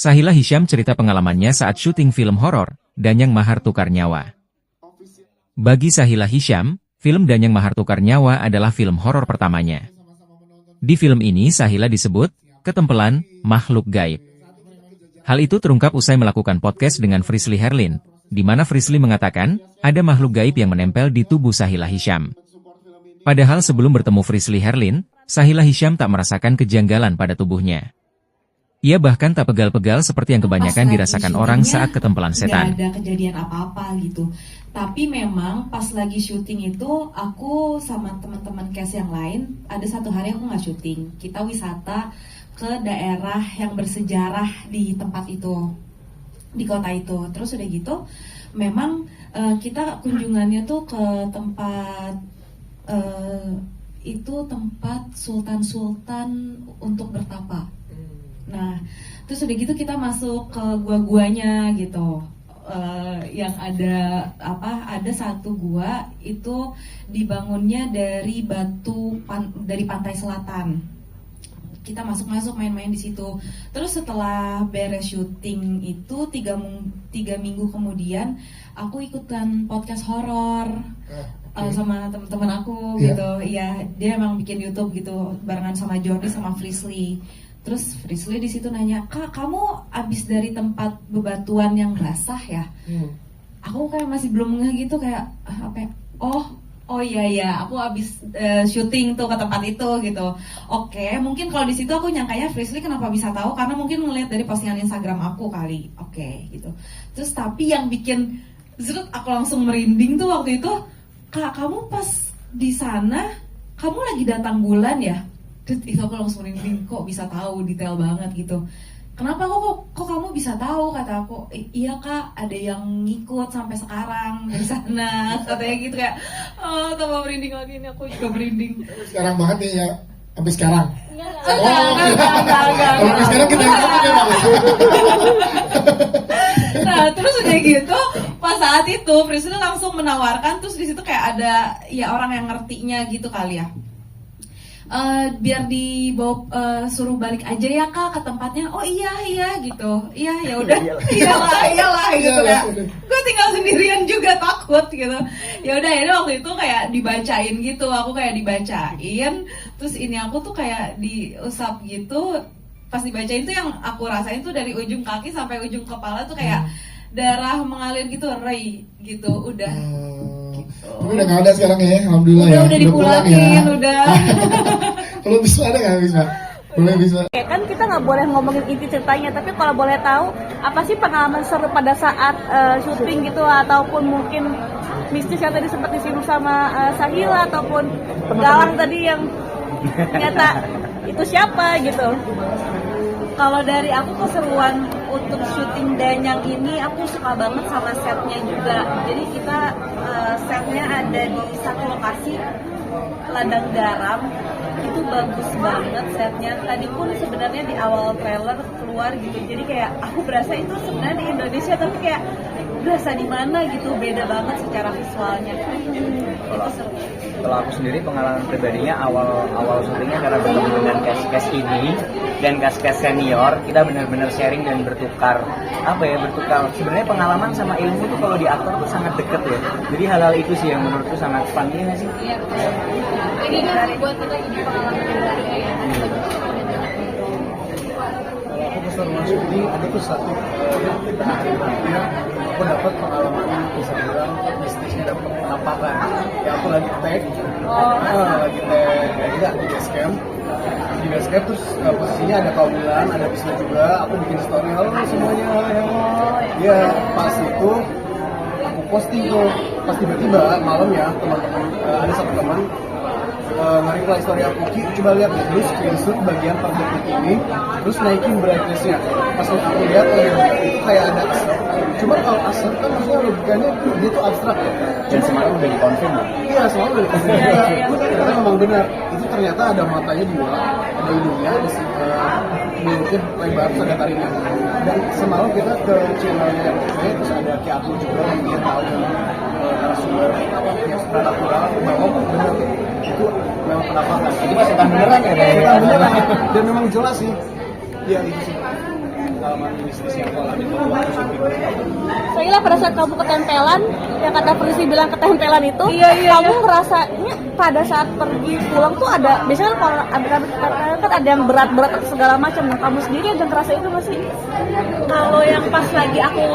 Sahila Hisyam cerita pengalamannya saat syuting film horor, Danyang Mahar Tukar Nyawa. Bagi Sahila Hisyam, film Danyang Mahar Tukar Nyawa adalah film horor pertamanya. Di film ini Sahila disebut ketempelan makhluk gaib. Hal itu terungkap usai melakukan podcast dengan Frisly Herlin, di mana Frisly mengatakan ada makhluk gaib yang menempel di tubuh Sahila Hisyam. Padahal sebelum bertemu Frisly Herlin, Sahila Hisyam tak merasakan kejanggalan pada tubuhnya. Ia bahkan tak pegal-pegal seperti yang kebanyakan dirasakan orang saat ketempelan setan. Gak ada kejadian apa-apa gitu. Tapi memang pas lagi syuting itu aku sama teman-teman cast yang lain, ada satu hari aku nggak syuting. Kita wisata ke daerah yang bersejarah di tempat itu, di kota itu. Terus udah gitu, memang kita kunjungannya tuh ke tempat itu tempat sultan-sultan untuk bertapa. Nah, terus udah gitu kita masuk ke gua-guanya gitu, yang ada ada satu gua itu dibangunnya dari batu dari pantai selatan. Kita masuk main-main di situ. Terus setelah beres syuting itu 3 minggu kemudian aku ikutan podcast horor sama teman-teman aku gitu. Iya, dia emang bikin YouTube gitu barengan sama Jordi sama Frisly. Terus Frisly di situ nanya, "Kak, kamu abis dari tempat bebatuan yang basah ya?" Aku kayak masih belum ngeh gitu, kayak apa ya? Oh iya, aku abis syuting tuh ke tempat itu gitu. Oke, mungkin kalau di situ aku nyangkanya Frisly kenapa bisa tahu, karena mungkin ngeliat dari postingan Instagram aku kali. Oke, gitu. Terus tapi yang bikin aku langsung merinding tuh waktu itu, "Kak, kamu pas di sana kamu lagi datang bulan ya?" Terus itu aku langsung merinding, kok bisa tahu detail banget gitu. "Kenapa kok kamu bisa tahu?" Kata aku. "Iya Kak, ada yang ngikut sampai sekarang dari sana." Katanya gitu, kayak tambah merinding lagi, ini aku juga merinding. Sekarang banget nih ya, sampai sekarang. Enggak. Kalau sekarang kita yang ngomong ya Bang. Nah, terus udah gitu, pas saat itu Frisly langsung menawarkan, terus di situ kayak ada ya orang yang ngertinya gitu kali ya. Biar dibawa suruh balik aja ya Kak ke tempatnya. "Oh iya gitu." "Iya, ya udah." Iyalah gitu ya. Gue tinggal sendirian juga takut gitu. Ya udah waktu itu kayak dibacain gitu. Aku kayak dibacain, terus ini aku tuh kayak diusap gitu. Pas dibacain tuh yang aku rasain tuh dari ujung kaki sampai ujung kepala tuh kayak darah mengalir gitu, Ray gitu, udah. Tapi udah gak ada sekarang ya, alhamdulillah ya. Udah dipulangin, udah. Kalau Bisma ada nggak Bisma? Boleh Bisma? Kan kita nggak boleh ngomongin inti ceritanya, tapi kalau boleh tahu apa sih pengalaman seru pada saat syuting gitu, ataupun mungkin mistis yang tadi sempat disinggung sama Sahila, ataupun Galang tadi yang nyata itu siapa gitu. Kalau dari aku keseruan untuk syuting Danyang ini, aku suka banget sama setnya juga. Jadi kita setnya ada di satu lokasi, ladang garam. Itu bagus banget setnya. Tadi pun sebenarnya di awal trailer keluar gitu. Jadi kayak aku berasa itu sebenarnya di Indonesia, tapi kayak berasa di mana gitu. Beda banget secara visualnya. Itu seru. Kalau aku sendiri pengalaman pribadinya awal syutingnya karena bertemu dengan cast ini dan cast senior, kita benar-benar sharing dan bertukar sebenarnya pengalaman sama ilmu tuh kalau di aktor tuh sangat deket ya. Jadi hal-hal itu sih yang menurutku sangat fun ya nggak sih? Iya. Ini dari buat kita ini pengalaman pribadi ya. Kalau aku keseruan syuting ada tuh satu terakhir aku dapat pengalaman bisa bilang mistisnya dapat penampakan. Ya aku lagi tag, enggak di basecamp. Di basecamp terus posisinya ada Kaumilan, ada Bisma juga. Aku bikin story, halo semuanya, halo. Ya pas itu aku posting tuh, pas tiba-tiba malam ya teman-teman ada satu teman nge-reply story aku, Ki, coba lihat nih, lu screenshot bagian per detik ini, terus naikin brightness-nya. Pas aku lihat, itu kayak ada asap. Cuma kalau asap kan maksudnya logikanya dia tuh abstrak ya. Dan semalam udah dikonfirm. Iya, selalu udah dikonfirm. Ternyata memang benar. Itu ternyata ada matanya 2, ada hidungnya, ada mulutnya lebar, terus ada taringnya. Dan semalam kita ke channelnya yang terus ada Ki Abdul juga yang dia tahu narasumber yang supranatural bahwa benar itu memang penampakan. Itu mah setan beneran ya? Setan beneran dan memang jelas sih. Iya itu sih pengalaman mistis yang aku alami waktu syuting. Saya pada saat kamu ketempelan, yang kata Prisi bilang ketempelan itu, kamu ngerasanya pada saat pergi pulang tuh ada, biasanya kalau kan ada yang berat-berat atau segala macam. Nah, kamu sendiri ada ngerasa itu nggak sih? Kalau yang pas lagi aku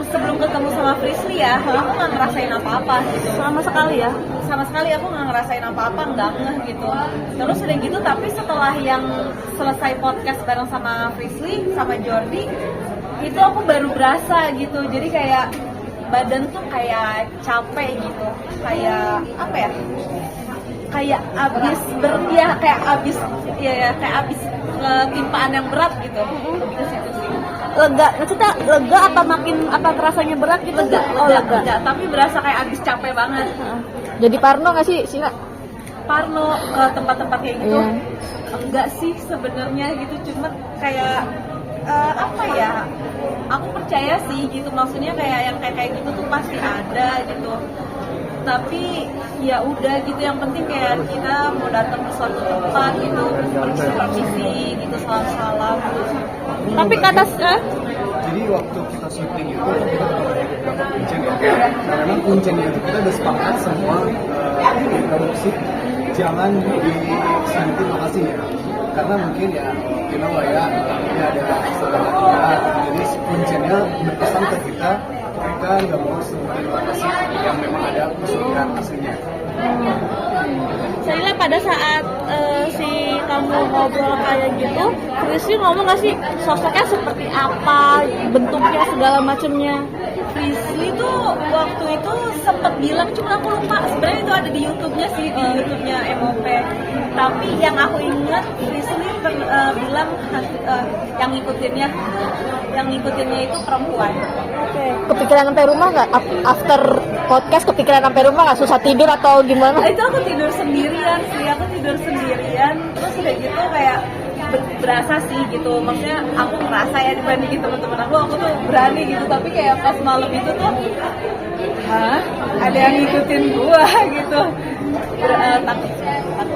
sebelum ketemu sama Frisly ya, aku nggak ngerasain apa-apa gitu. Sama sekali ya? Sama sekali aku nggak ngerasain apa-apa, nggak ngeh gitu. Terus udah gitu, tapi setelah yang selesai podcast bareng sama Frisly, sama Jordi, itu aku baru berasa gitu. Jadi kayak badan tuh kayak capek gitu, kayak apa ya? Kayak abis kayak abis ketimpaan yang berat gitu. Lebih ke situ sih. Lega, maksudnya lega apa apa rasanya berat gitu? Lega, tapi berasa kayak abis capek banget. Jadi parno nggak sih, Sina? Parno ke tempat-tempat kayak gitu? Enggak sih sebenarnya gitu, cuma kayak apa ya? Aku percaya sih gitu, maksudnya kayak yang kayak gitu tuh pasti ada gitu. Tapi ya udah gitu, yang penting kayak kita mau datang ke suatu tempat gitu, permisi gitu, salam-salam gitu. Tapi kata Jadi waktu kita syuting itu kan kita dapat beberapa kuncen ya. Nah memang kuncennya itu kita udah sepakat semua produksi jangan disebutin lokasinya. Karena mungkin ya kita lah ya, ini ada salah kita. Jadi kuncennya berpesan ke kita nggak mau sebutin lokasi yang memang ada kesulitan aslinya. Saya pada saat si kamu ngobrol kayak gitu, Frisly ngomong nggak sih sosoknya seperti apa, bentuknya segala macamnya? Frisly tuh waktu itu sempet bilang, cuma aku lupa. Sebenarnya itu ada di YouTube-nya sih, di YouTube-nya MOP. Tapi yang aku ingat Frisly bilang yang ngikutinnya itu perempuan. Oke. Kepikiran sampai rumah nggak? After podcast kepikiran sampai rumah nggak? Susah tidur atau gimana? Itu aku tidur sendirian sih, terus udah gitu kayak berasa sih gitu, maksudnya aku ngerasa ya dibandingin teman-teman aku tuh berani gitu, tapi kayak pas malam itu tuh ada yang ngikutin gua gitu, takut pas